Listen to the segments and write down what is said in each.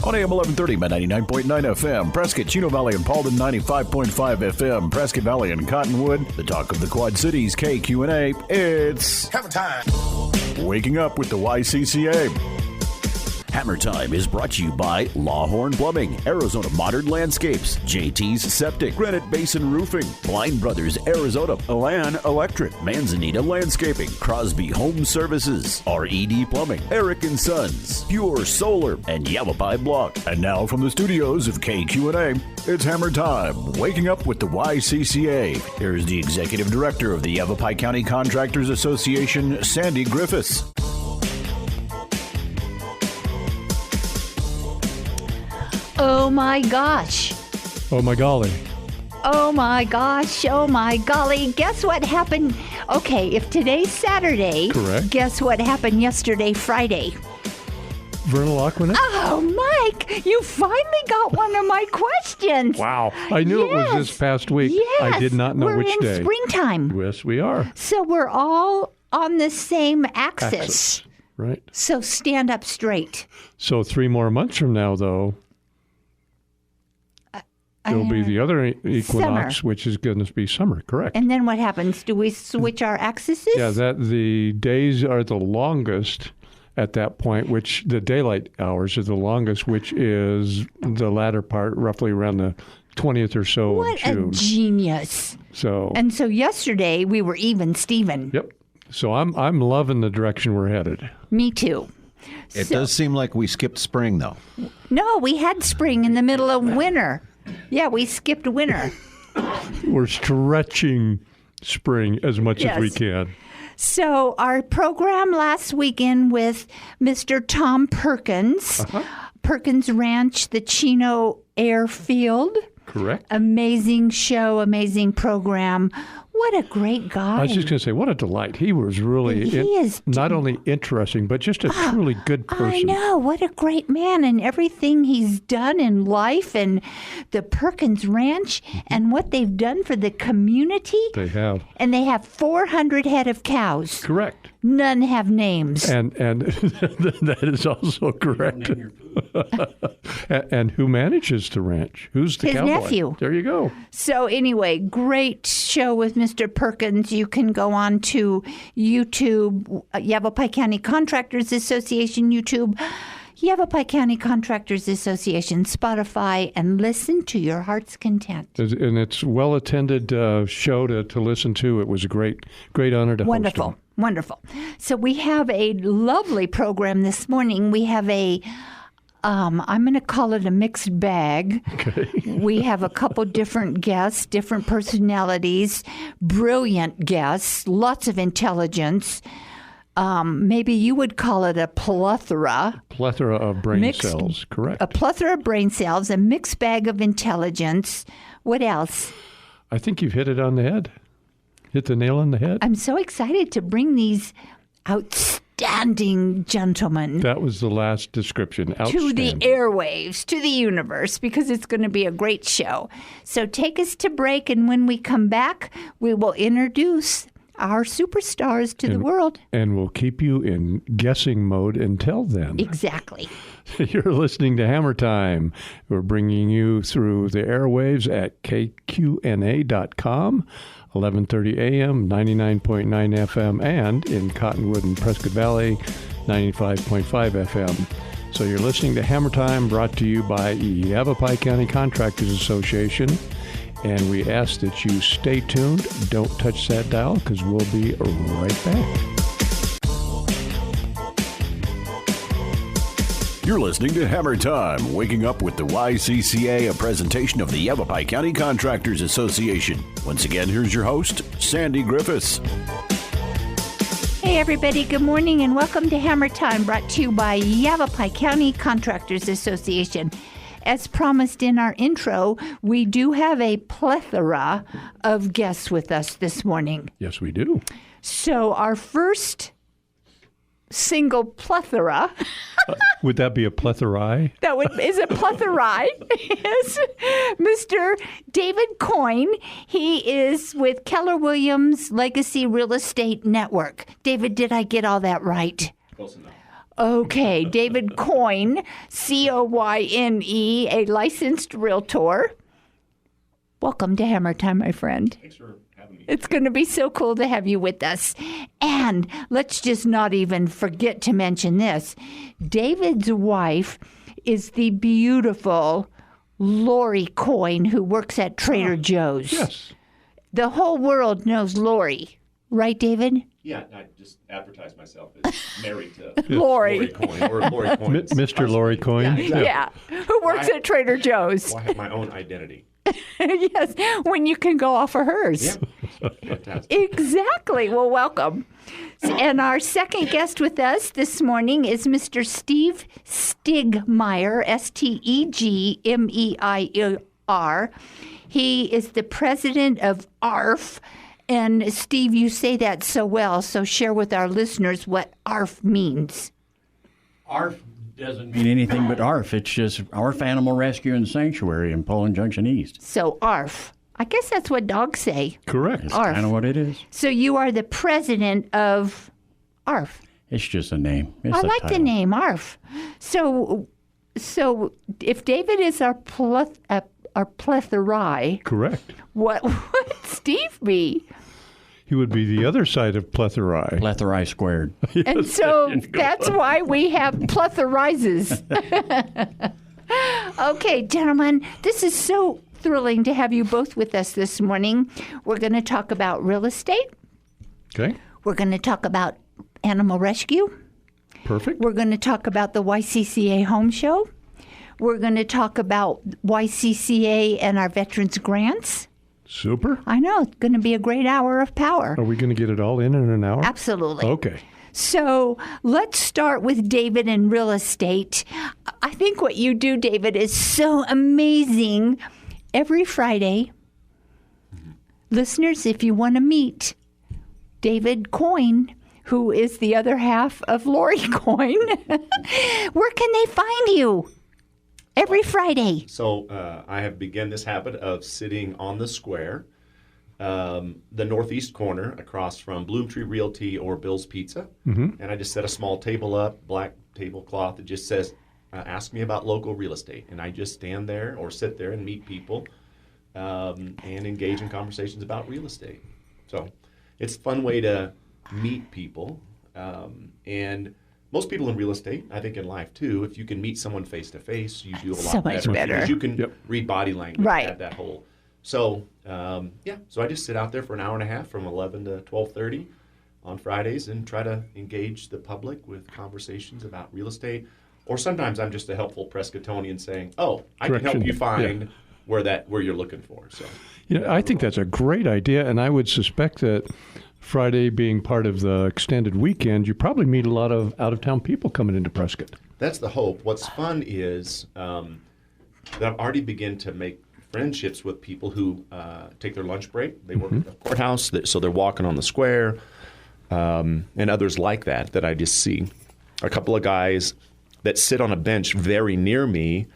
On AM 1130, Mett 99.9 FM, Prescott, Chino Valley, and Paulden 95.5 FM, Prescott Valley and Cottonwood, the talk of the Quad Cities, KQNA. It's Hammer Time. Waking Up with the YCCA. Hammer Time is brought to you by Lawhorn Plumbing, Arizona Modern Landscapes, JT's Septic, Granite Basin Roofing, Blind Brothers Arizona, Elan Electric, Manzanita Landscaping, Crosby Home Services, RED Plumbing, Eric & Sons, Pure Solar, and Yavapai Block. And now from the studios of KQNA, it's Hammer Time, Waking Up with the YCCA. Here's the Executive Director of the Yavapai County Contractors Association, Sandy Griffiths. Oh my gosh. Oh my golly. Oh my gosh. Oh my golly. Guess what happened? Okay, if today's Saturday, correct. Guess what happened yesterday, Friday? Vernal Aquanet? Oh, Mike, you finally got one of my questions. Wow. I knew it was this past week. Yes. I did not know which day. We're in springtime. Yes, we are. So we're all on the same axis. Right. So stand up straight. So 3 more months from now, though, it'll be the other equinox, summer. which is going to be summer, correct? And then what happens? Do we switch our axes? Yeah, the days are the longest at that point, which the daylight hours are the longest, which is the latter part, roughly around the 20th or so of June. What a genius. And so yesterday we were even, Steven. Yep. So I'm loving the direction we're headed. Me too. It does seem like we skipped spring, though. No, we had spring in the middle of winter. Yeah, we skipped winter. We're stretching spring as much as we can. So our program last weekend with Mr. Tom Perkins, Perkins Ranch, the Chino Airfield. Correct. Amazing show, amazing program. What a great guy. I was just going to say, what a delight. He was really not only interesting, but just a truly good person. I know. What a great man, and everything he's done in life, and the Perkins Ranch, and what they've done for the community. They have. And they have 400 head of cows. Correct. None have names. And that is also correct. And who manages the ranch? Who's the cowboy? His nephew. There you go. So anyway, great show with Mr. Perkins. You can go on to YouTube, Yavapai County Contractors Association YouTube, Yavapai County Contractors Association, Spotify, and listen to your heart's content. And it's well-attended show to listen to. It was a great honor to host him. Wonderful. So we have a lovely program this morning. We have I'm going to call it a mixed bag. Okay. We have a couple different guests, different personalities, brilliant guests, lots of intelligence. Maybe you would call it a plethora. Plethora of brain cells, correct. A plethora of brain cells, a mixed bag of intelligence. What else? I think you've hit it on the head. Hit the nail on the head. I'm so excited to bring these outstanding gentlemen. That was the last description. To the airwaves, to the universe, because it's going to be a great show. So take us to break, and when we come back, we will introduce our superstars to the world. And we'll keep you in guessing mode until then. Exactly. You're listening to Hammer Time. We're bringing you through the airwaves at kqna.com. 11:30 a.m., 99.9 FM, and in Cottonwood and Prescott Valley, 95.5 FM. So you're listening to Hammer Time, brought to you by Yavapai County Contractors Association. And we ask that you stay tuned. Don't touch that dial, because we'll be right back. You're listening to Hammer Time, Waking Up with the YCCA, a presentation of the Yavapai County Contractors Association. Once again, here's your host, Sandy Griffiths. Hey, everybody. Good morning, and welcome to Hammer Time, brought to you by Yavapai County Contractors Association. As promised in our intro, we do have a plethora of guests with us this morning. Yes, we do. So our first single plethora. Would that be a plethora? Is a plethora. Is Mr. David Coyne. He is with Keller Williams Legacy Real Estate Network. David, did I get all that right? Close enough. Okay, David Coyne, Coyne, a licensed realtor. Welcome to Hammer Time, my friend. Thanks for having me. It's going to be so cool to have you with us. And let's just not even forget to mention this. David's wife is the beautiful Lori Coyne, who works at Trader Joe's. Yes. The whole world knows Lori. Right, David? Yeah, I just advertised myself as married to Lori. Coyne, or Lori Coyne. Mr. Lori Coyne. Yeah, exactly. Yeah, who works at Trader Joe's. Well, I have my own identity. Yes, when you can go off of hers. Yeah, fantastic. Exactly. Well, welcome. And our second guest with us this morning is Mr. Steve Stegmeir, Stegmeir. He is the president of AARF. And Steve, you say that so well, so share with our listeners what AARF means. AARF doesn't mean anything but AARF. It's just AARF Animal Rescue and Sanctuary in Poland Junction East. So AARF. I guess that's what dogs say. Correct. It's AARF. kind of what it is. So you are the president of AARF. It's just a name. It's I a like the title. name AARF. So if David is our plethori, Correct. what would Steve be? He would be the other side of plethori. Plethori squared. And so that's why we have pletherizes. Okay, gentlemen, this is so thrilling to have you both with us this morning. We're going to talk about real estate. Okay. We're going to talk about animal rescue. Perfect. We're going to talk about the YCCA Home Show. We're going to talk about YCCA and our veterans grants. Super. I know, it's going to be a great hour of power. Are we going to get it all in an hour? Absolutely. Okay. So let's start with David and real estate. I think what you do, David, is so amazing. Every Friday, listeners, if you want to meet David Coyne, who is the other half of Lori Coyne, where can they find you? Every Friday. So I have begun this habit of sitting on the square, the northeast corner across from Bloomtree Realty or Bill's Pizza. And I just set a small table up, black tablecloth that just says, ask me about local real estate. And I just stand there or sit there and meet people and engage in conversations about real estate. So it's a fun way to meet people. And most people in real estate, I think in life too, if you can meet someone face to face, you do a lot So much better. because you can read body language, Right. have that whole. So so I just sit out there for an hour and a half from 11 to 12:30 on Fridays and try to engage the public with conversations about real estate. Or sometimes I'm just a helpful Prescottonian saying, "Oh, I can help Correction. you find where you're looking for." So I think that's a great idea, and I would suspect that Friday being part of the extended weekend, you probably meet a lot of out-of-town people coming into Prescott. that's the hope. What's fun is that I've already begun to make friendships with people who take their lunch break. They work at the courthouse, so they're walking on the square, and others like that I just see. A couple of guys that sit on a bench very near me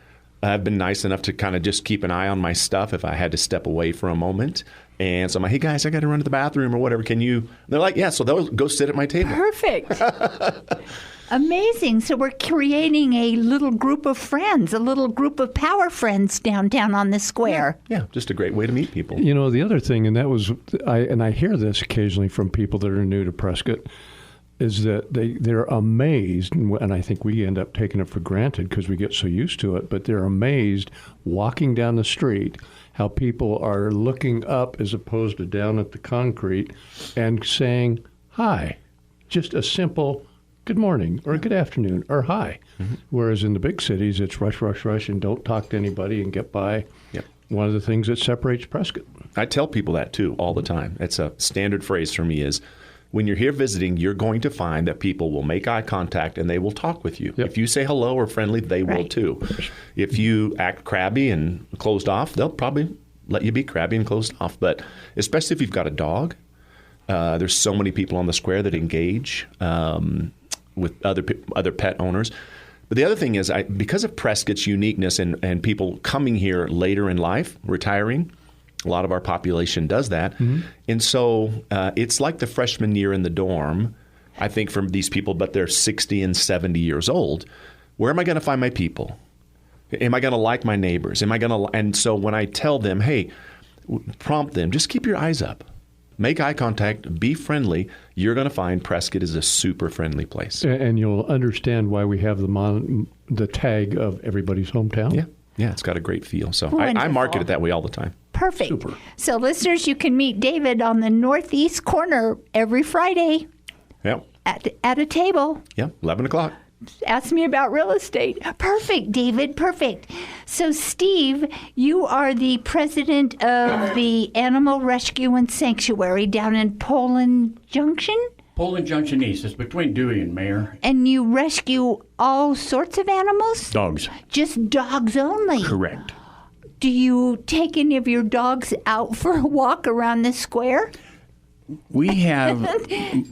have been nice enough to kind of just keep an eye on my stuff if I had to step away for a moment. And so I'm like, hey, guys, I got to run to the bathroom or whatever. Can you? And they're like, yeah, so they'll go sit at my table. Perfect. Amazing. So we're creating a little group of friends, a little group of power friends downtown on the square. Yeah, just a great way to meet people. You know, the other thing, and that was, I hear this occasionally from people that are new to Prescott, is that they're amazed, and I think we end up taking it for granted because we get so used to it, but they're amazed walking down the street how people are looking up as opposed to down at the concrete and saying, hi. Just a simple good morning or good afternoon or hi. Whereas in the big cities, it's rush, rush, rush, and don't talk to anybody and get by. Yep. One of the things that separates Prescott. I tell people that, too, all the time. It's a standard phrase for me is, when you're here visiting, you're going to find that people will make eye contact and they will talk with you. Yep. If you say hello or friendly, they will too. If you act crabby and closed off, they'll probably let you be crabby and closed off. But especially if you've got a dog, there's so many people on the square that engage with other pet owners. But the other thing is, because of Prescott's uniqueness and people coming here later in life, retiring, a lot of our population does that. And so it's like the freshman year in the dorm. I think, from these people, but they're 60 and 70 years old. Where am I going to find my people? Am I going to like my neighbors? And so when I tell them, hey, prompt them, just keep your eyes up. Make eye contact, be friendly. You're going to find Prescott is a super friendly place. And you'll understand why we have the tag of everybody's hometown. Yeah, it's got a great feel. So I market it that way all the time. Perfect. Super. So listeners, you can meet David on the northeast corner every Friday. Yeah. At a table. Yeah, 11 o'clock. Ask me about real estate. Perfect, David. Perfect. So, Steve, you are the president of the Animal Rescue and Sanctuary down in Poland Junction? Poland Junction East. It's between Dewey and Mayor. And you rescue all sorts of animals? Dogs. Just dogs only? Correct. Do you take any of your dogs out for a walk around the square? We have,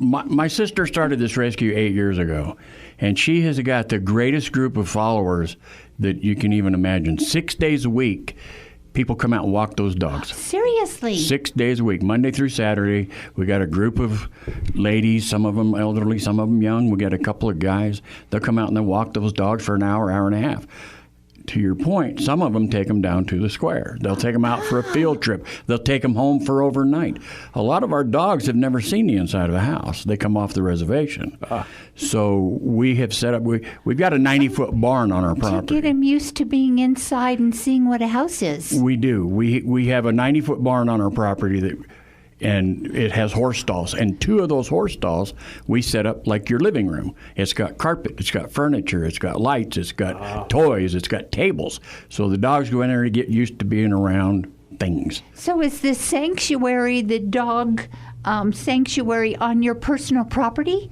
my sister started this rescue 8 years ago, and she has got the greatest group of followers that you can even imagine. 6 days a week, people come out and walk those dogs. Seriously? 6 days a week, Monday through Saturday. We got a group of ladies, some of them elderly, some of them young. We got a couple of guys. They'll come out and they'll walk those dogs for an hour, hour and a half. To your point, some of them take them down to the square. They'll take them out for a field trip. They'll take them home for overnight. A lot of our dogs have never seen the inside of a house. They come off the reservation. So we have set up, we've got a 90-foot barn on our property. To get them used to being inside and seeing what a house is. We do. We have a 90-foot barn on our property and it has horse stalls. And 2 of those horse stalls we set up like your living room. It's got carpet, it's got furniture, it's got lights, it's got toys, it's got tables. So the dogs go in there to get used to being around things. So is this sanctuary, the dog sanctuary, on your personal property?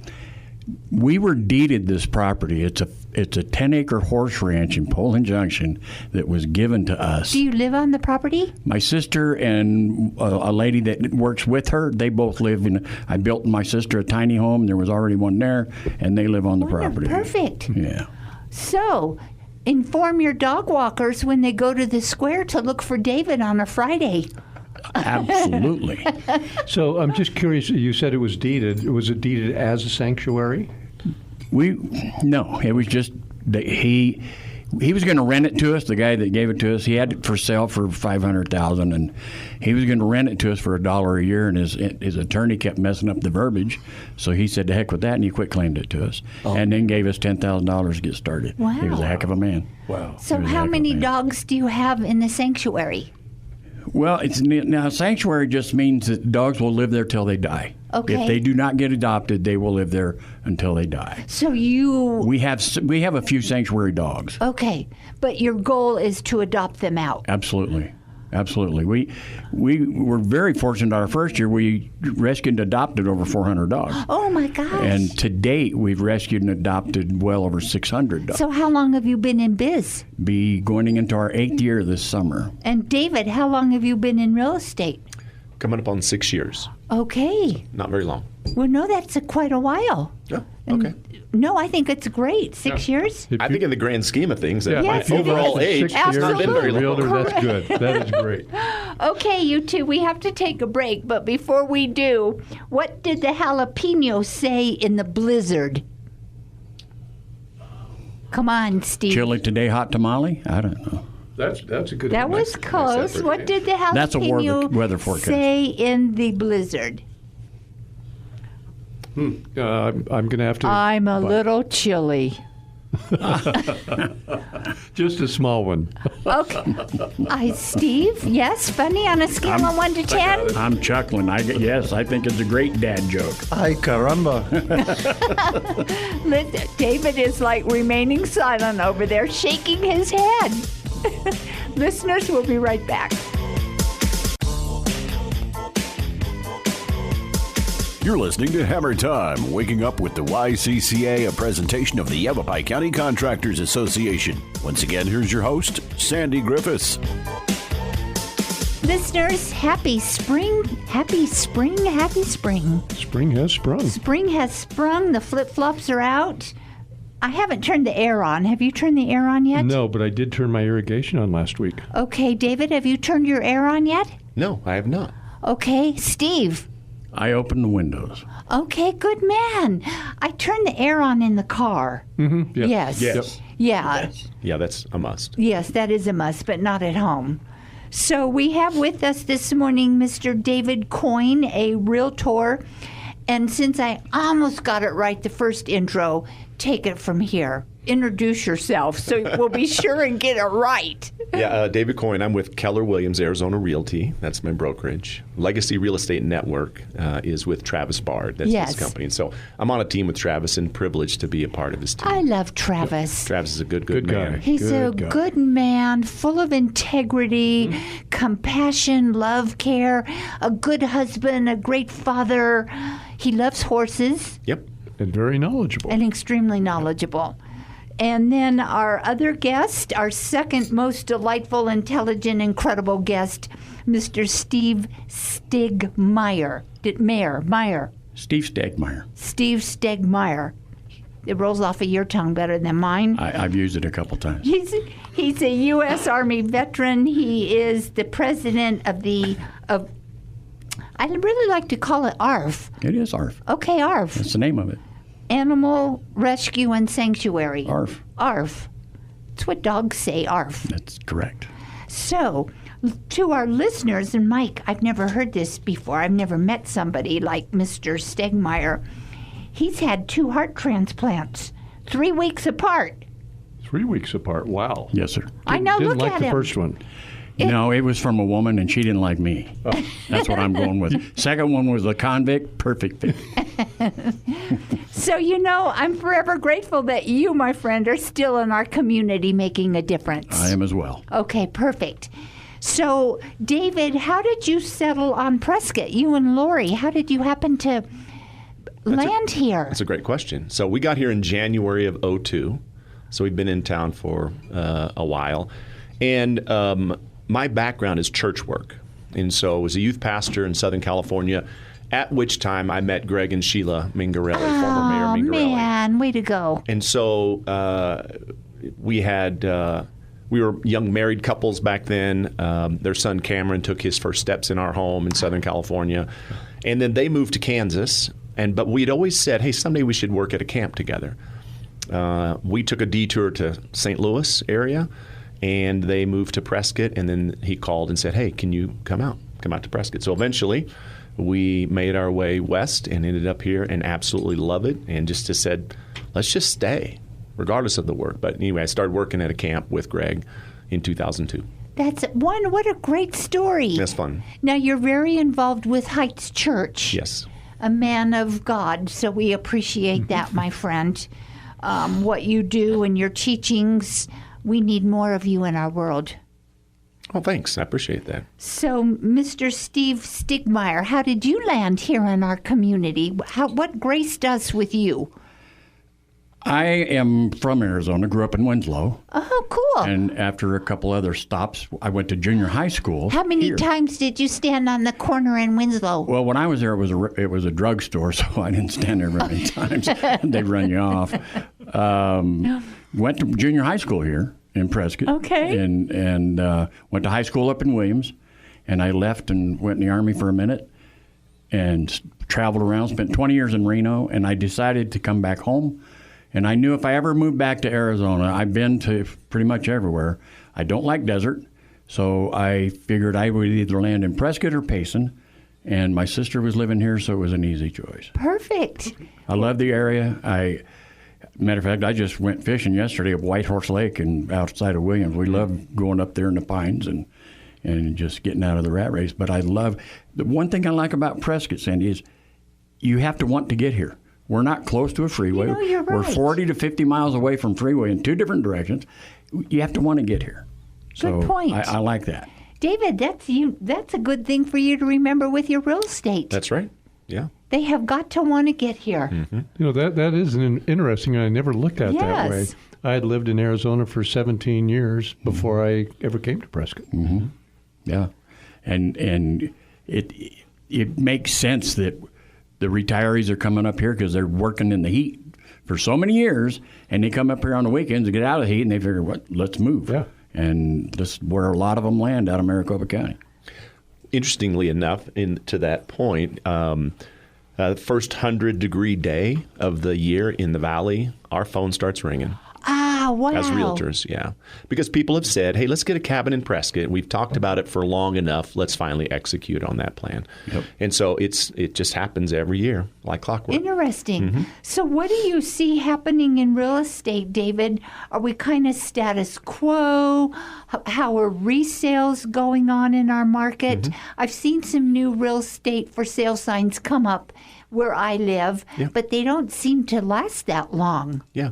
We were deeded this property. It's a 10-acre horse ranch in Poland Junction that was given to us. Do you live on the property? My sister and a lady that works with her, they both live in. I built my sister a tiny home. There was already one there, and they live on the property. Perfect. Yeah. So, inform your dog walkers when they go to the square to look for David on a Friday. Absolutely. So I'm just curious, you said it was deeded. Was it deeded as a sanctuary? No, it was just that he was going to rent it to us. The guy that gave it to us, he had it for sale for $500,000, and he was going to rent it to us for $1 a year. And his attorney kept messing up the verbiage, so he said, "To heck with that," and he quit claimed it to us, and then gave us $10,000 to get started. Wow. He was a heck of a man. Wow. So how many dogs do you have in the sanctuary? Well, now sanctuary just means that dogs will live there till they die. Okay. If they do not get adopted, they will live there until they die. So we have a few sanctuary dogs. Okay, but your goal is to adopt them out. Absolutely. We were very fortunate. Our first year, we rescued and adopted over 400 dogs. Oh my gosh! And to date, we've rescued and adopted well over 600 dogs. So how long have you been in biz? Be going into our 8th year this summer. And David, how long have you been in real estate? Coming up on 6 years. Okay. Not very long. Well, no, that's quite a while. Yeah, okay. No, I think it's great. 6 years? I think in the grand scheme of things, Yes, my it overall is. age, it's not been very long. Realtor, that's good. That is great. Okay, you two, we have to take a break. But before we do, what did the jalapeno say in the blizzard? Come on, Steve. Chili today, hot tamale? I don't know. That's a good That one. was close. What did the jalapeno That's a weather forecast. say in the blizzard? I'm going to have to. I'm a little chilly. Just a small one. Okay. Steve, yes, funny on a scale of 1 to 10? I'm chuckling. Yes, I think it's a great dad joke. Ay, caramba. David is like remaining silent over there, shaking his head. Listeners, we'll be right back. You're listening to Hammer Time, waking up with the YCCA, a presentation of the Yavapai County Contractors Association. Once again, here's your host, Sandy Griffiths. Listeners, happy spring, happy spring, happy spring. Spring has sprung. Spring has sprung. The flip-flops are out. I haven't turned the air on. Have you turned the air on yet? No, but I did turn my irrigation on last week. Okay, David, have you turned your air on yet? No, I have not. Okay, Steve. I open the windows. Okay, good man. I turn the air on in the car. Mm-hmm. Yep. Yes. Yes. Yeah. Yeah, that's a must. Yes, that is a must, but not at home. So we have with us this morning Mr. David Coyne, a realtor. And since I almost got it right the first intro, take it from here. Introduce yourself so we'll be sure and get it right. Yeah, David Coyne. I'm with Keller Williams Arizona Realty. That's my brokerage. Legacy Real Estate Network is with Travis Bard. That's his company. And so I'm on a team with Travis and privileged to be a part of his team. I love Travis. Travis is a good man. guy. He's good man, full of integrity, compassion, love, care, a good husband, a great father. He loves horses Yep. And very knowledgeable. and extremely knowledgeable. And then our other guest, our second most delightful, intelligent, incredible guest, Mr. Steve Stegmeir. Meyer. Steve Stegmeir. Steve Stegmeir. It rolls off of your tongue better than mine. I've used it a couple times. He's a U.S. Army veteran. He is the president of I really like to call it AARF. It is AARF. Okay, AARF. That's the name of it. Animal Rescue and Sanctuary. AARF. AARF. It's what dogs say, AARF. That's correct. So, to our listeners, and Mike, I've never heard this before. I've never met somebody like Mr. Stegmeir. He's had 2 heart transplants, 3 weeks apart. 3 weeks apart. Wow. Yes, sir. I know, Didn't look like at the him. first one. No, it was from a woman, and she didn't like me. That's what I'm going with. Second one was a convict. Perfect fit. So, I'm forever grateful that you, my friend, are still in our community making a difference. I am as well. Okay, perfect. So, David, how did you settle on Prescott? You and Lori, how did you happen to land here? That's a great question. So we got here in January of '02. So we've been in town for a while. And my background is church work. And so I was a youth pastor in Southern California, at which time I met Greg and Sheila Mingarelli, former Mayor Oh, Mingarelli. man, way to go. And so we were young married couples back then. Their son Cameron took his first steps in our home in Southern California. And then they moved to Kansas. But we'd always said, hey, someday we should work at a camp together. We took a detour to St. Louis area, and they moved to Prescott. And then he called and said, hey, can you come out to Prescott? So eventually we made our way west and ended up here and absolutely love it. And just said, let's just stay, regardless of the work. But anyway, I started working at a camp with Greg in 2002. What a great story. That's fun. Now, you're very involved with Heights Church. Yes. A man of God, so we appreciate that, my friend. What you do and your teachings, we need more of you in our world. Oh, thanks. I appreciate that. So, Mr. Steve Stegmeir, how did you land here in our community? What graced us with you? I am from Arizona, grew up in Winslow. Oh, cool. And after a couple other stops, I went to junior high school. How many here. times did you stand on the corner in Winslow? Well, when I was there, it was a drugstore, so I didn't stand there very many times. They'd run you off. Went to junior high school here in Prescott. Okay. And went to high school up in Williams. And I left and went in the Army for a minute and traveled around, spent 20 years in Reno, and I decided to come back home. And I knew if I ever moved back to Arizona, I've been to pretty much everywhere. I don't like desert, so I figured I would either land in Prescott or Payson. And my sister was living here, so it was an easy choice. Perfect. I love the area. Matter of fact, I just went fishing yesterday at White Horse Lake and outside of Williams. We love going up there in the pines and just getting out of the rat race. But the one thing I like about Prescott, Sandy, is you have to want to get here. We're not close to a freeway. You're right. We're 40 to 50 miles away from freeway in 2 different directions. You have to want to get here. So Good point. I like that. David, that's a good thing for you to remember with your real estate. That's right. Yeah. They have got to want to get here. Mm-hmm. That is interesting. I never looked at it that way. Yes. I had lived in Arizona for 17 years before I ever came to Prescott. Mm-hmm. Yeah, and it makes sense that the retirees are coming up here because they're working in the heat for so many years, and they come up here on the weekends to get out of the heat, and they figure, let's move. Yeah. And this is where a lot of them land out of Maricopa County. interestingly enough, to that point, first 100-degree day of the year in the Valley, our phone starts ringing. Ah, wow. As realtors, yeah. Because people have said, hey, let's get a cabin in Prescott. We've talked about it for long enough. Let's finally execute on that plan. Yep. And so it just happens every year, like clockwork. Interesting. Mm-hmm. So what do you see happening in real estate, David? Are we kind of status quo? How are resales going on in our market? Mm-hmm. I've seen some new real estate for sale signs come up where I live, but they don't seem to last that long. Yeah.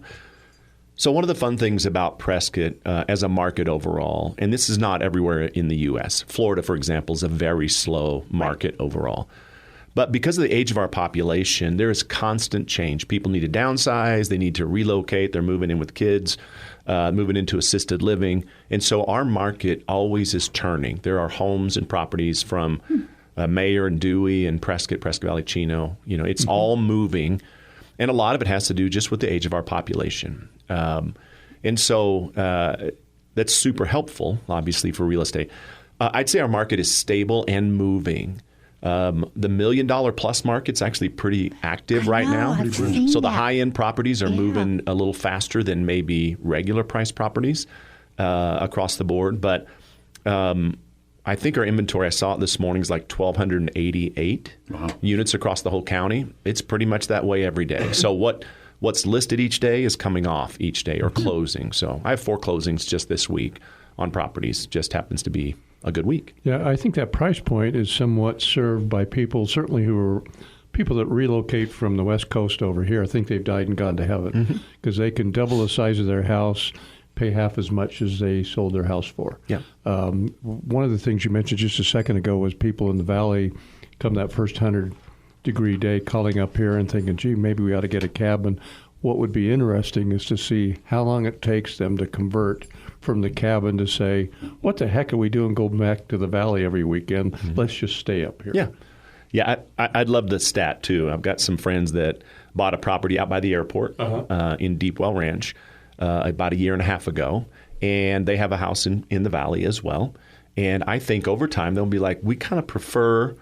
So one of the fun things about Prescott as a market overall, and this is not everywhere in the U.S. Florida, for example, is a very slow market overall. But because of the age of our population, there is constant change. People need to downsize. They need to relocate. They're moving in with kids, moving into assisted living. And so our market always is turning. There are homes and properties from Mayor and Dewey and Prescott Valley, Chino. It's all moving. And a lot of it has to do just with the age of our population. And so that's super helpful, obviously, for real estate. I'd say our market is stable and moving. The $1 million plus market's actually pretty active right now. So the high-end properties are moving a little faster than maybe regular price properties across the board. But I think our inventory, I saw it this morning, is like 1,288 units across the whole county. It's pretty much that way every day. So what's listed each day is coming off each day or closing. So I have 4 closings just this week on properties. Just happens to be a good week. Yeah, I think that price point is somewhat served by people, certainly who are people that relocate from the West Coast over here. I think they've died and gone to heaven because they can double the size of their house, pay half as much as they sold their house for. Yeah. One of the things you mentioned just a second ago was people in the Valley come that first 100-degree day calling up here and thinking, gee, maybe we ought to get a cabin. What would be interesting is to see how long it takes them to convert from the cabin to say, what the heck are we doing going back to the Valley every weekend? Let's just stay up here. Yeah. Yeah, I'd love the stat, too. I've got some friends that bought a property out by the airport in Deepwell Ranch about a year and a half ago, and they have a house in the Valley as well. And I think over time they'll be like, we kind of prefer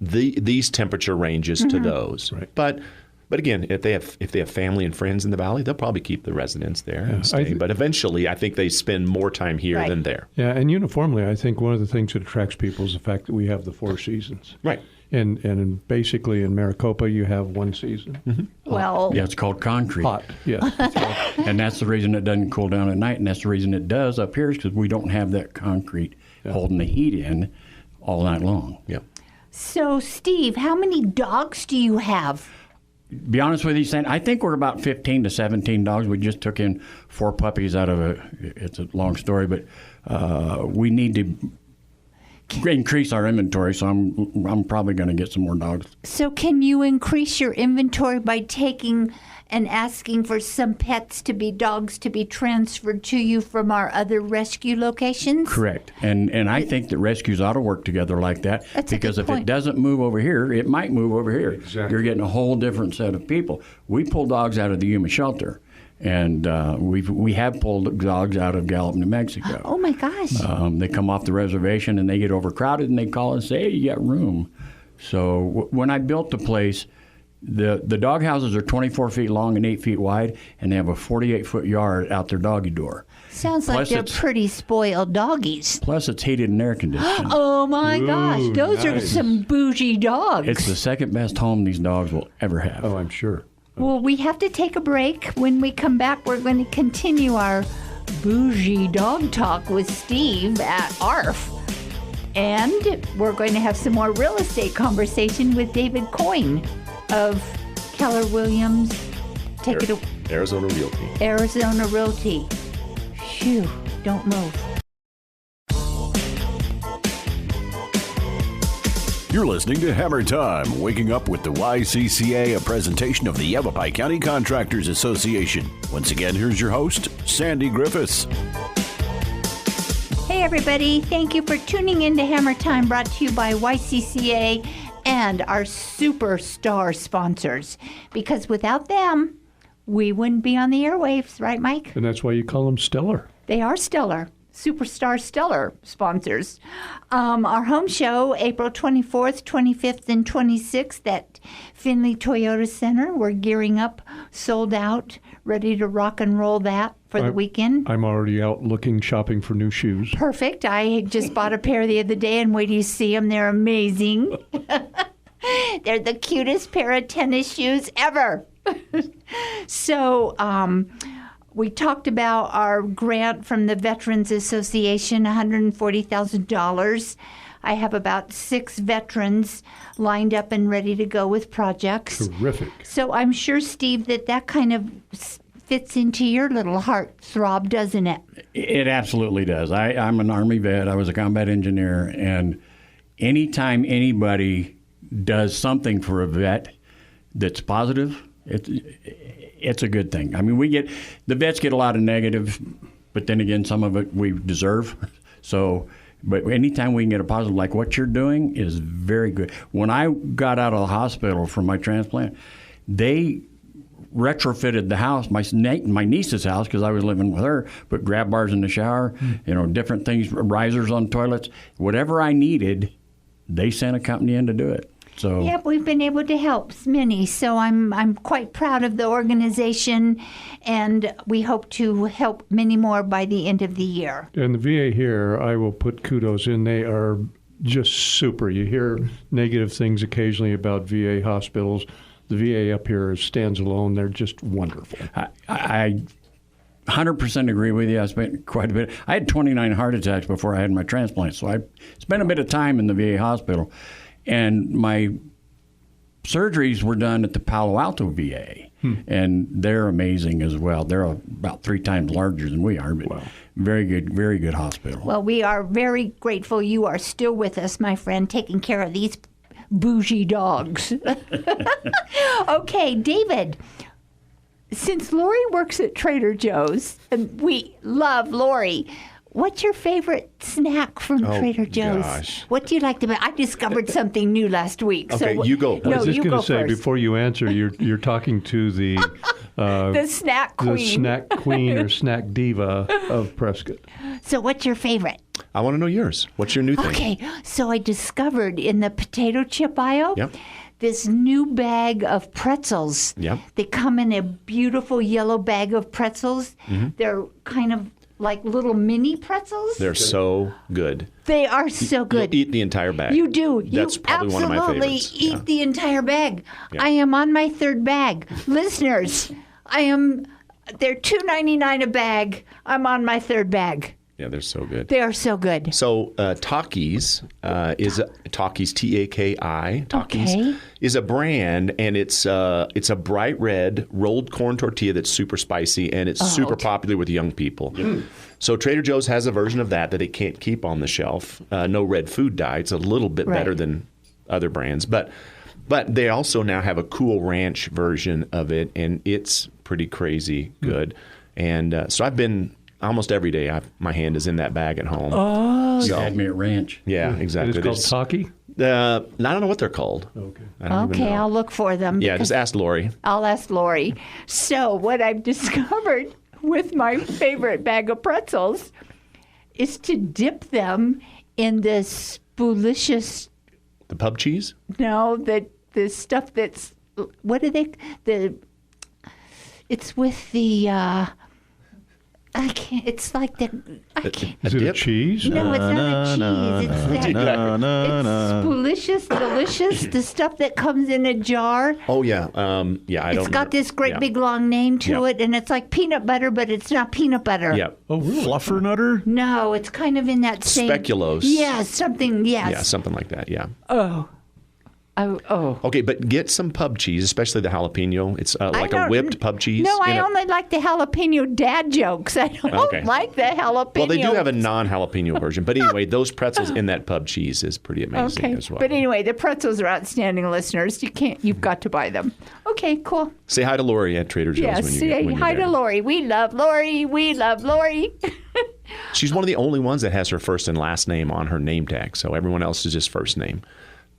these temperature ranges to those. Right. But again, if they have family and friends in the Valley, they'll probably keep the residents there and stay. But eventually, I think they spend more time here than there. Yeah, and uniformly, I think one of the things that attracts people is the fact that we have the 4 seasons. Right. And basically in Maricopa, you have 1 season. Well, yeah, it's called concrete. Hot, yes. And that's the reason it doesn't cool down at night, and that's the reason it does up here is because we don't have that concrete holding the heat in all night long. Yep. So, Steve, how many dogs do you have? Be honest with you, Sandy, I think we're about 15 to 17 dogs. We just took in 4 puppies out of it's a long story, but we need to increase our inventory, so I'm probably going to get some more dogs. So can you increase your inventory by taking and asking for some dogs to be transferred to you from our other rescue locations? Correct. And I think that rescues ought to work together like that. That's because a if good point. It doesn't move over here, it might move over here. Exactly. You're getting a whole different set of people. We pull dogs out of the Yuma shelter. And we have pulled dogs out of Gallup, New Mexico. Oh, my gosh. They come off the reservation and they get overcrowded and they call and say, hey, you got room. So when I built the place, the dog houses are 24 feet long and 8 feet wide, and they have a 48-foot yard out their doggy door. Sounds like they're pretty spoiled doggies. Plus, it's heated and air conditioned. Oh, my gosh. Those are some bougie dogs. It's the second best home these dogs will ever have. Oh, I'm sure. Well, we have to take a break. When we come back, we're going to continue our bougie dog talk with Steve at AARF. And we're going to have some more real estate conversation with David Coyne of Keller Williams. Take it away. Arizona Realty. Arizona Realty. Phew, don't move. You're listening to Hammer Time, waking up with the YCCA, a presentation of the Yavapai County Contractors Association. Once again, here's your host, Sandy Griffiths. Hey, everybody. Thank you for tuning in to Hammer Time, brought to you by YCCA and our superstar sponsors. Because without them, we wouldn't be on the airwaves, right, Mike? And that's why you call them stellar. They are stellar. superstar stellar sponsors. Our home show, April 24th, 25th, and 26th at Findlay Toyota Center. We're gearing up, sold out, ready to rock and roll that for the weekend. I'm already out shopping for new shoes. Perfect. I just bought a pair the other day, and wait till you see them. They're amazing. They're the cutest pair of tennis shoes ever. So we talked about our grant from the Veterans Association, $140,000. I have about 6 veterans lined up and ready to go with projects. Terrific. So I'm sure, Steve, that kind of fits into your little heart throb, doesn't it? It absolutely does. I'm an Army vet. I was a combat engineer, and anytime anybody does something for a vet that's positive, it's a good thing. I mean, the vets get a lot of negative, but then again, some of it we deserve. So, but anytime we can get a positive, like what you're doing is very good. When I got out of the hospital from my transplant, they retrofitted the house, my niece's house, because I was living with her, put grab bars in the shower, different things, risers on toilets, whatever I needed, they sent a company in to do it. So yep, we've been able to help many. So I'm quite proud of the organization, and we hope to help many more by the end of the year. And the VA here, I will put kudos in. They are just super. You hear negative things occasionally about VA hospitals. The VA up here stands alone. They're just wonderful. I 100% agree with you. I spent quite a bit. I had 29 heart attacks before I had my transplant, so I spent a bit of time in the VA hospital. And my surgeries were done at the Palo Alto VA, and they're amazing as well. They're about 3 times larger than we are, but very good hospital. Well, we are very grateful you are still with us, my friend, taking care of these bougie dogs. Okay, David, since Lori works at Trader Joe's, and we love Lori, what's your favorite snack from Trader Joe's? Gosh. What do you like to? I discovered something new last week. Okay, so, you go. No, I was just you going go to say, first. before you answer, you're talking to the snack queen. the snack queen or snack diva of Prescott. So, what's your favorite? I want to know yours. What's your new thing? Okay, so I discovered in the potato chip aisle Yep. this new bag of pretzels. Yep. They come in a beautiful yellow bag of pretzels. They're kind of like little mini pretzels. They're so good. They are so good. You'll eat the entire bag. You do. That's you probably one of my absolutely favorites. eat Yeah. the entire bag. Yeah. I am on my 3rd bag. Listeners, they're $2.99 a bag. I'm on my 3rd bag. Yeah, they're so good. They are so good. So Takis is Takis, T-A-K-I. Takis Okay. is a brand, and it's a bright red rolled corn tortilla that's super spicy, and it's super popular with young people. So Trader Joe's has a version of that it can't keep on the shelf. No red food dye. It's a little bit better than other brands, but they also now have a Cool Ranch version of it, and it's pretty crazy good. And so I've been almost every day. My hand is in that bag at home. Oh, so, Had me at ranch. yeah, exactly. It's called Taki? I don't know what they're called. Okay. I don't even okay. know. I'll look for them. Yeah, just ask Lori. I'll ask Lori. So, what I've discovered with my favorite bag of pretzels is to dip them in this spoolicious, The pub cheese? the stuff that's, what are they, it's with the, I can't, it's like the, I can't. Is it a dip? cheese? No, it's not a cheese. It's No. spoolicious, delicious, the stuff that comes in a jar. Oh, yeah. I don't It's got this great yeah. big long name to Yeah. it, and it's like peanut butter, but it's not peanut butter. Yeah. Oh, really? Fluffernutter? No, it's kind of in that same... Speculoos. Yeah, something, yes. Yeah, something like that, yeah. Oh. Okay, but get some pub cheese, especially the jalapeno. It's like a don't- whipped pub cheese. No, I in a- only like the jalapeno dad jokes. I don't Okay. like the jalapeno. Well, they do have a non-jalapeno version. But anyway, those pretzels in that pub cheese is pretty amazing Okay, as well. but anyway, the pretzels are outstanding, listeners. You've got to buy them. Okay, cool. Say hi to Lori at Trader Joe's Yes, when you say when you're hi there. to Lori. We love Lori. We love Lori. She's one of the only ones that has her first and last name on her name tag. So everyone else is just first name.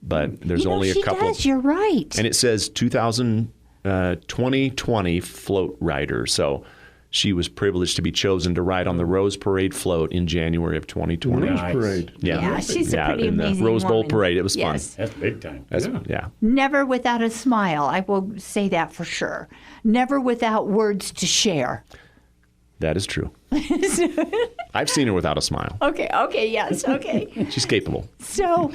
But there's only she a couple. does. You're right. And it says 2020 float rider. So She was privileged to be chosen to ride on the Rose Parade float in January of 2020. Rose Parade. Yeah, she's a pretty in the amazing Rose Bowl woman. Parade. It was Yes. fun. That's big time. Yeah. Never without a smile. I will say that for sure. Never without words to share. That is true. I've seen her without a smile. Okay, yes, okay. She's capable. So,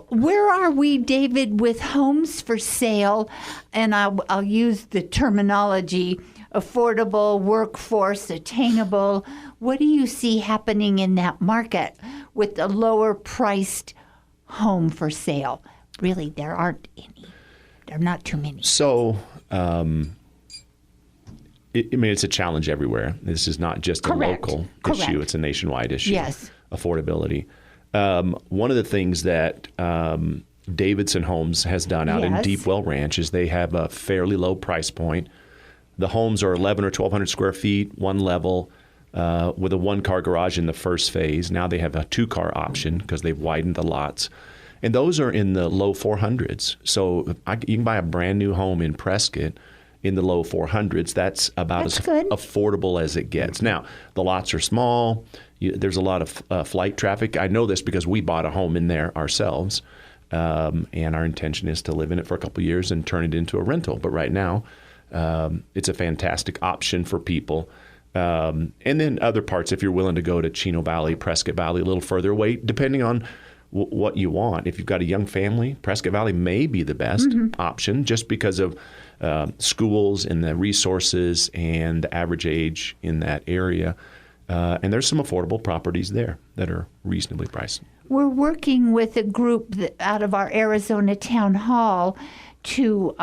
where are we, David, with homes for sale? And I'll use the terminology affordable, workforce, attainable. What do you see happening in that market with the lower priced home for sale? Really, there aren't any. There are not too many. So, it's a challenge everywhere. This is not just a local issue. It's a nationwide issue. Yes. Affordability. One of the things that Davidson Homes has done out in Deepwell Ranch is they have a fairly low price point. The homes are 1,100 or 1,200 square feet, one level, with a one-car garage in the first phase. Now they have a two-car option because they've widened the lots. And those are in the low 400s. So you can buy a brand new home in Prescott in the low 400s. That's about as affordable as it gets. Now, the lots are small. There's a lot of flight traffic. I know this because we bought a home in there ourselves. And our intention is to live in it for a couple of years and turn it into a rental. But right now, it's a fantastic option for people. And then other parts, if you're willing to go to Chino Valley, Prescott Valley, a little further away, depending on what you want. If you've got a young family, Prescott Valley may be the best option just because of schools and the resources and the average age in that area. And there's some affordable properties there that are reasonably priced. We're working with a group out of our Arizona Town Hall to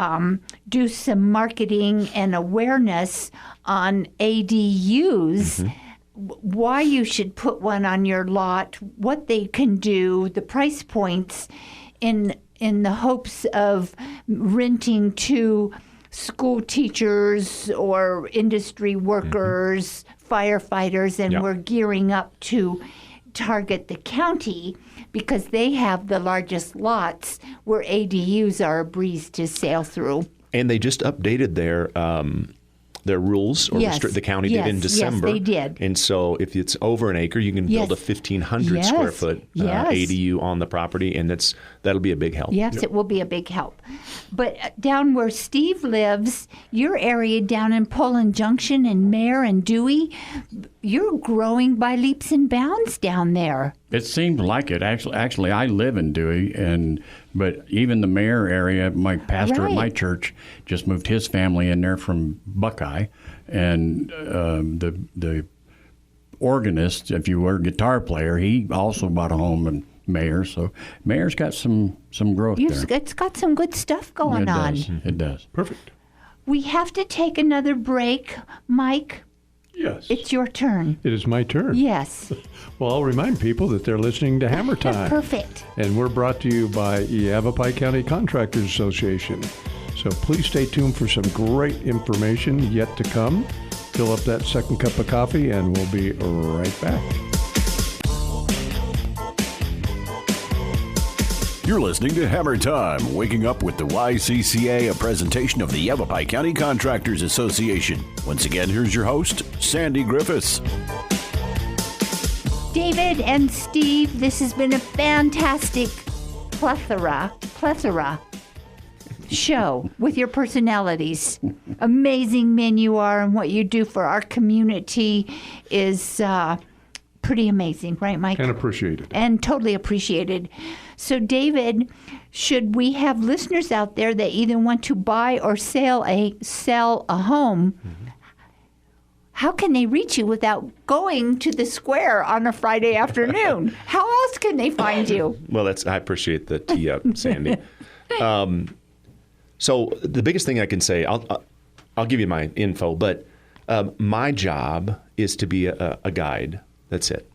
do some marketing and awareness on ADUs, why you should put one on your lot, what they can do, the price points, in the hopes of renting to school teachers or industry workers, firefighters, and we're gearing up to target the county because they have the largest lots where ADUs are a breeze to sail through. And they just updated their rules, or the county did in December. Yes, they did. And so if it's over an acre, you can build a 1,500 square foot ADU on the property, and that'll be a big help. Yes, it will be a big help. But down where Steve lives, your area down in Poland Junction and Mare and Dewey, you're growing by leaps and bounds down there. It seems like it. Actually, I live in Dewey, but even the mayor area, my pastor at my church just moved his family in there from Buckeye, and the organist, if you were, guitar player, he also bought a home in Mayor. So Mayor's got some growth there. It's got some good stuff going on. It does. Perfect. We have to take another break, Mike. Yes. It's your turn. It is my turn. Yes. Well, I'll remind people that they're listening to Hammer Time. Perfect. And we're brought to you by Yavapai County Contractors Association. So please stay tuned for some great information yet to come. Fill up that second cup of coffee, and we'll be right back. You're listening to Hammer Time, waking up with the YCCA, a presentation of the Yavapai County Contractors Association. Once again, here's your host, Sandy Griffiths. David and Steve, this has been a fantastic plethora show with your personalities. Amazing men you are, and what you do for our community is pretty amazing, right, Mike? And appreciated. And totally appreciated. So, David, should we have listeners out there that either want to buy or sell a home, how can they reach you without going to the square on a Friday afternoon? How else can they find you? Well, I appreciate the tee up, Sandy. So the biggest thing I can say, I'll give you my info, but my job is to be a guide. That's it.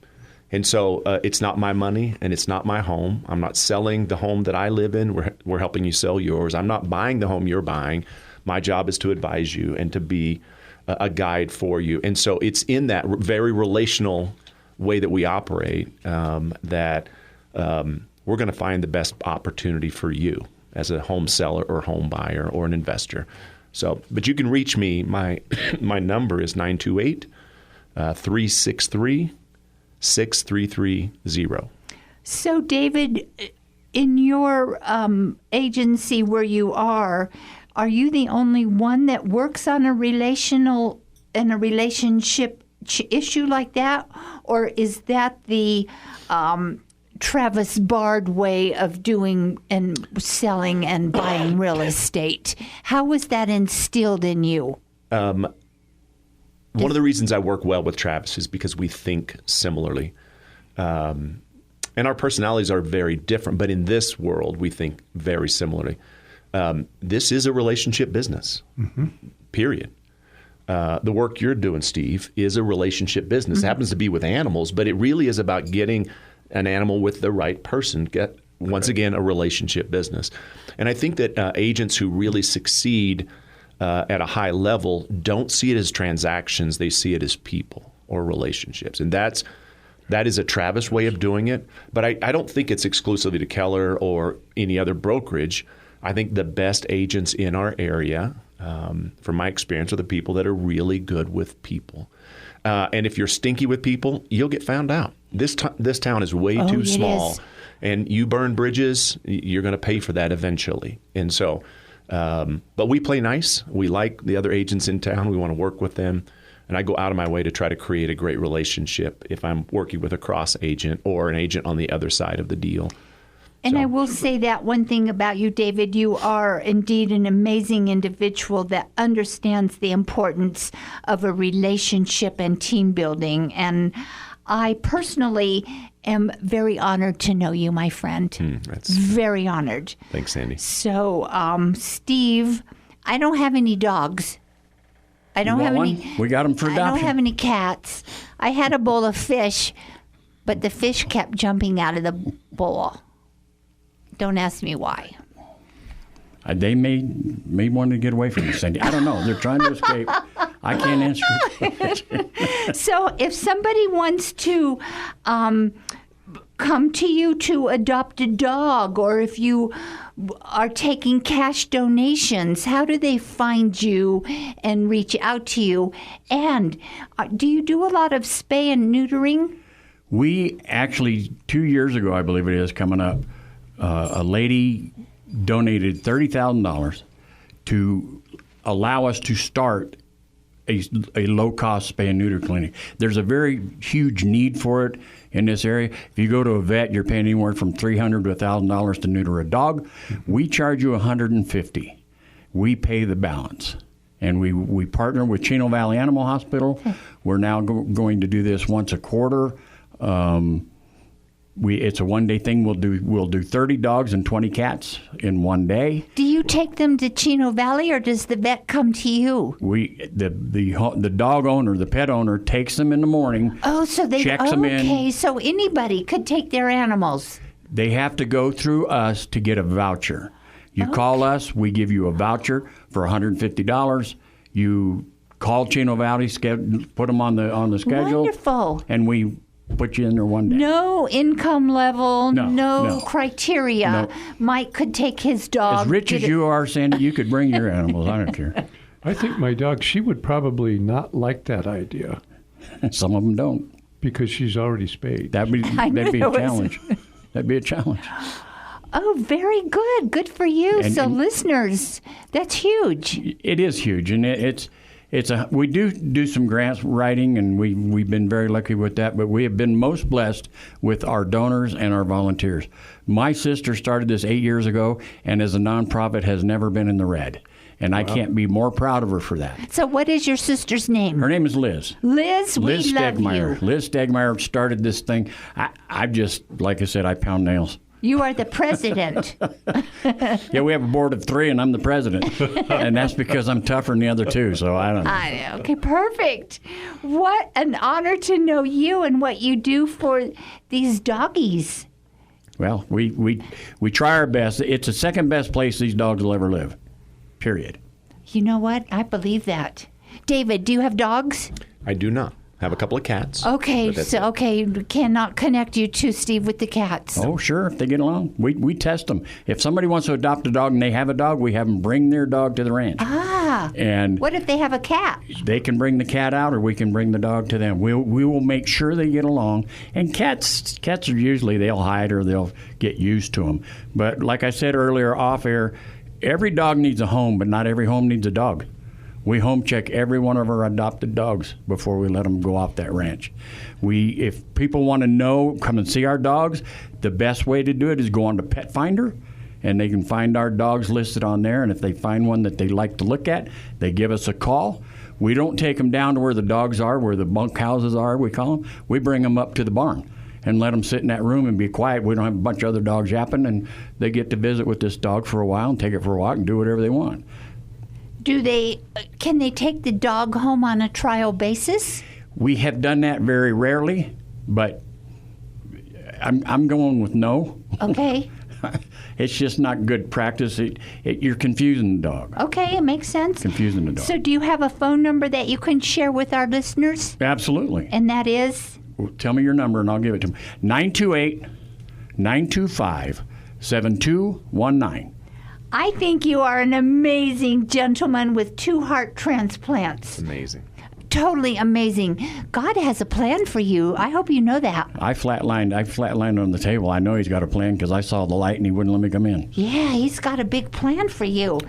And so it's not my money and it's not my home. I'm not selling the home that I live in. We're helping you sell yours. I'm not buying the home you're buying. My job is to advise you and to be a guide for you. And so it's in that very relational way that we operate that we're going to find the best opportunity for you as a home seller or home buyer or an investor. So, but you can reach me. My number is 928-363-6330. So, David, in your agency where you are you the only one that works on a relationship issue like that, or is that the Travis Bard way of doing and selling and buying real estate? How was that instilled in you? One of the reasons I work well with Travis is because we think similarly. And our personalities are very different, but in this world, we think very similarly. This is a relationship business, period. The work you're doing, Steve, is a relationship business. It happens to be with animals, but it really is about getting an animal with the right person. Once again, a relationship business. And I think that agents who really succeed at a high level don't see it as transactions. They see it as people or relationships. And that is a Travis way of doing it. But I don't think it's exclusively to Keller or any other brokerage. I think the best agents in our area, from my experience, are the people that are really good with people. And if you're stinky with people, you'll get found out. This town is way too small. And you burn bridges, you're going to pay for that eventually. And so, but we play nice. We like the other agents in town. We want to work with them. And I go out of my way to try to create a great relationship if I'm working with a cross agent or an agent on the other side of the deal. And I will say that one thing about you, David, you are indeed an amazing individual that understands the importance of a relationship and team building. And I personally am very honored to know you, my friend. That's very honored. Thanks, Sandy. So, Steve, I don't have any dogs. I don't have any. We got them for adoption. I don't have any cats. I had a bowl of fish, but the fish kept jumping out of the bowl. Don't ask me why. They may want to get away from you, Sandy. I don't know. They're trying to escape. I can't answer it. So if somebody wants to come to you to adopt a dog, or if you are taking cash donations, how do they find you and reach out to you? And do you do a lot of spay and neutering? We actually, 2 years ago, I believe it is, coming up, a lady donated $30,000 to allow us to start a low-cost spay and neuter clinic. There's a very huge need for it in this area. If you go to a vet, you're paying anywhere from $300 to $1,000 to neuter a dog. We charge you $150. We pay the balance. And we partner with Chino Valley Animal Hospital. We're now going to do this once a quarter. It's a one-day thing. We'll do 30 dogs and 20 cats in one day. Do you take them to Chino Valley, or does the vet come to you? The dog owner, the pet owner, takes them in the morning. Oh, so they checks them in. Okay, so anybody could take their animals. They have to go through us to get a voucher. You call us, we give you a voucher for $150. You call Chino Valley, put them on the schedule. Wonderful. And we put you in there one day. No income level, no criteria. No. Mike could take his dog. As rich as you are, Sandy, you could bring your animals. I don't care. I think my dog, she would probably not like that idea. Some of them don't. Because she's already spayed. That'd be a challenge. That'd be a challenge. Oh, very good. Good for you. And listeners, that's huge. It is huge, and we do some grant writing, and we've been very lucky with that, but we have been most blessed with our donors and our volunteers. My sister started this 8 years ago, and as a nonprofit has never been in the red. And I can't be more proud of her for that. So what is your sister's name? Her name is Liz. Liz, we love Stegmeir. you. Liz Stegmeir started this thing. I just, like I said, I pound nails. You are the president. Yeah, we have a board of 3, and I'm the president. And that's because I'm tougher than the other 2, so I don't know. I know. Okay, perfect. What an honor to know you and what you do for these doggies. Well, we try our best. It's the second best place these dogs will ever live, period. You know what? I believe that. David, do you have dogs? I do not. I have a couple of cats. Okay, cannot connect you to Steve with the cats. Oh, sure, if they get along. We test them. If somebody wants to adopt a dog and they have a dog, we have them bring their dog to the ranch. Yeah. And what if they have a cat? they can bring the cat out, or we can bring the dog to them. We will make sure they get along. And cats are usually, they'll hide or they'll get used to them. But like I said earlier off air, every dog needs a home, but not every home needs a dog. We home check every one of our adopted dogs before we let them go off that ranch. If people want to know, come and see our dogs, the best way to do it is go on to Pet Finder, and they can find our dogs listed on there. And if they find one that they like to look at, they give us a call. We don't take them down to where the dogs are, where the bunk houses are, we call them. We bring them up to the barn and let them sit in that room and be quiet. We don't have a bunch of other dogs yapping, and they get to visit with this dog for a while and take it for a walk and do whatever they want. Can they take the dog home on a trial basis? We have done that very rarely, but I'm going with no. Okay. It's just not good practice. You're confusing the dog. Okay, it makes sense. Confusing the dog. So do you have a phone number that you can share with our listeners? Absolutely. And that is? Well, tell me your number and I'll give it to them. 928-925-7219. I think you are an amazing gentleman with 2 heart transplants. Amazing. Totally amazing. God has a plan for you. I hope you know that. I flatlined on the table. I know he's got a plan because I saw the light and he wouldn't let me come in. Yeah, he's got a big plan for you.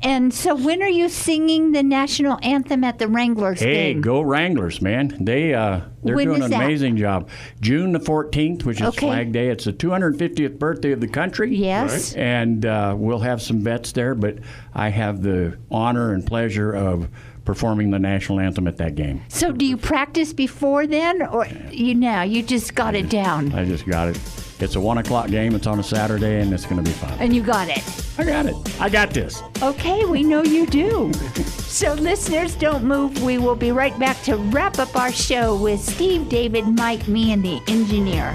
And so when are you singing the national anthem at the Wranglers game? Hey, go Wranglers, man. They're When doing is an that? amazing job. June the 14th, which is Okay. Flag Day. It's the 250th birthday of the country. Yes. And we'll have some vets there, but I have the honor and pleasure of performing the national anthem at that game. So do you practice before then, or you just got it down? I just got it. It's a 1 o'clock game. It's on a Saturday, and it's going to be fun. And you got it. I got it. I got this. Okay, we know you do. So listeners, don't move. We will be right back to wrap up our show with Steve, David, Mike, me, and the engineer.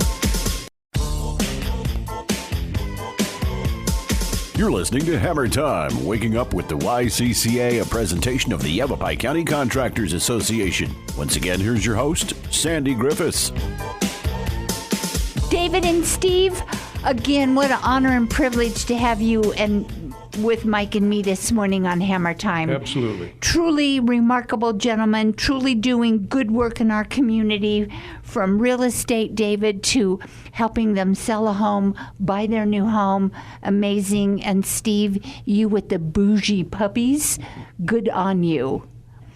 You're listening to Hammer Time, waking up with the YCCA, a presentation of the Yavapai County Contractors Association. Once again, here's your host, Sandy Griffiths. David and Steve, again, what an honor and privilege to have you and with Mike and me this morning on Hammer Time. Absolutely. Truly remarkable gentlemen, truly doing good work in our community, from real estate, David, to helping them sell a home, buy their new home. Amazing. And Steve, you with the bougie puppies, good on you.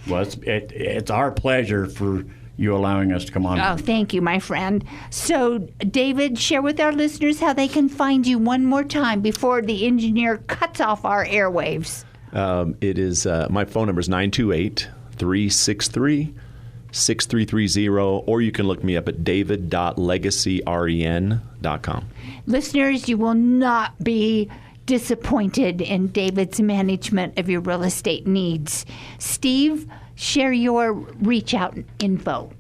Well, it's our pleasure for you allowing us to come on. Oh, thank you, my friend. So, David, share with our listeners how they can find you one more time before the engineer cuts off our airwaves. It is my phone number is 928-363-6330, or you can look me up at david.legacyren.com. Listeners, you will not be disappointed in David's management of your real estate needs. Steve, share your reach out info.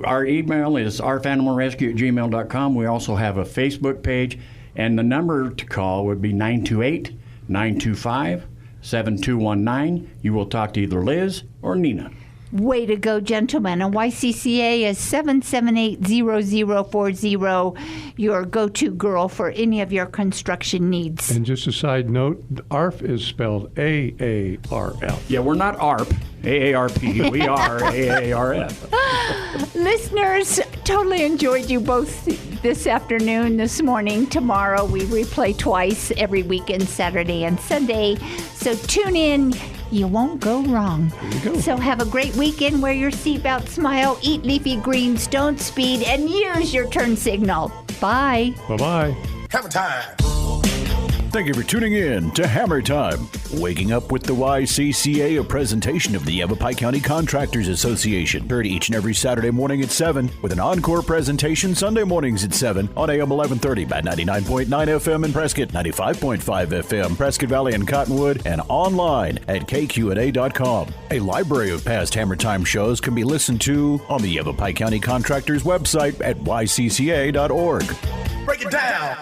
Our email is rfanimalrescue@gmail.com. We also have a Facebook page, and the number to call would be 928-925-7219. You will talk to either Liz or Nina. Way to go, gentlemen. And YCCA is 778-0040, your go-to girl for any of your construction needs. And just a side note, ARF is spelled AARF. Yeah, we're not ARP, AARP. We are AARF. Listeners, totally enjoyed you both this afternoon, this morning. Tomorrow we replay twice every weekend, Saturday and Sunday. So tune in. You won't go wrong. There you go. So have a great weekend. Wear your seatbelt, smile, eat leafy greens, don't speed, and use your turn signal. Bye. Bye-bye. Hammer time. Thank you for tuning in to Hammer Time, waking up with the YCCA, a presentation of the Yavapai County Contractors Association. Heard each and every Saturday morning at 7, with an encore presentation Sunday mornings at 7 on AM 1130 at 99.9 FM in Prescott, 95.5 FM, Prescott Valley and Cottonwood, and online at kqa.com. A library of past Hammer Time shows can be listened to on the Yavapai County Contractors website at ycca.org. Break it down.